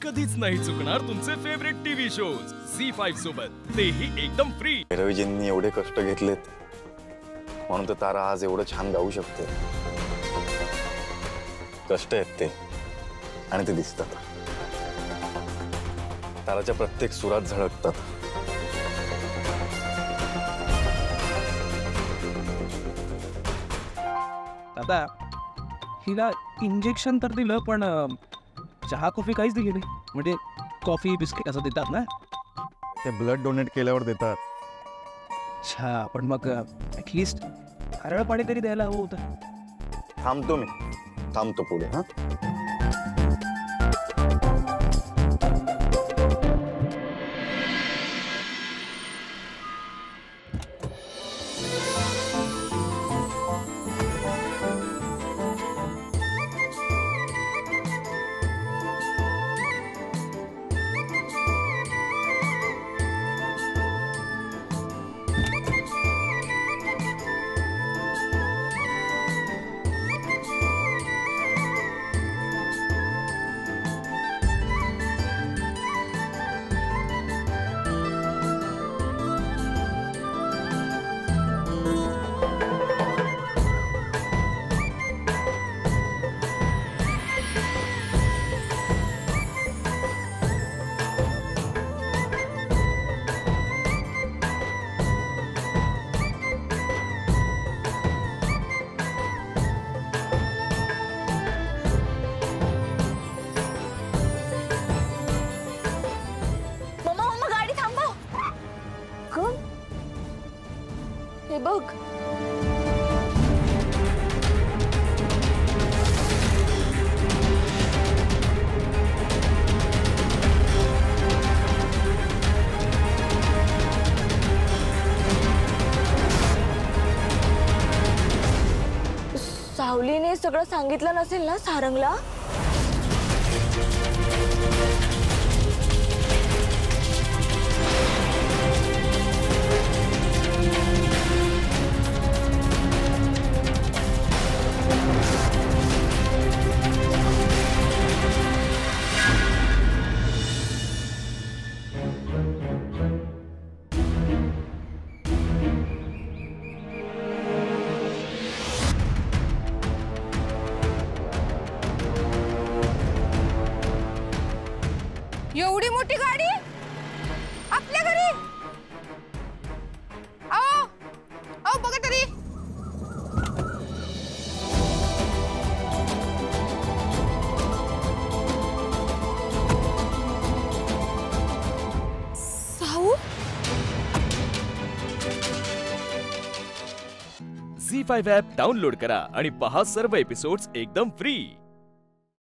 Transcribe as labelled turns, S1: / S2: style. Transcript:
S1: कधीच नाही चुकणार तुमचे फेवरेट टीव्ही शोज झी5 सोबत, तेही एकदम फ्री।
S2: रवीजींनी एवढे कष्ट घेतलेत म्हणून तर तारा आज एवढं छान गाऊ शकते। कष्ट आहेत ते आणि ते दिसतात, ताराच्या प्रत्येक सुरात झळकतात।
S3: दादा हिला इंजेक्शन तर दिलं पण चहा कॉफी काहीच दिली नाही। म्हणजे कॉफी बिस्किट असं देतात ना,
S2: ते ब्लड डोनेट केल्यावर देतात।
S3: अच्छा, पण मग ॲटलिस्ट नारळ पाणी तरी द्यायला हवं होतं।
S2: थांबतो पुढे। हा
S4: हे बघ, सावलीने सगळं सांगितलं नसेल ना सारंगला?
S5: एवढी मोठी गाडी आपल्या घरी? आओ आओ बघा तरी। साऊ,
S1: झी5 ॲप डाउनलोड करा आणि पहा सर्व एपिसोड्स एकदम फ्री।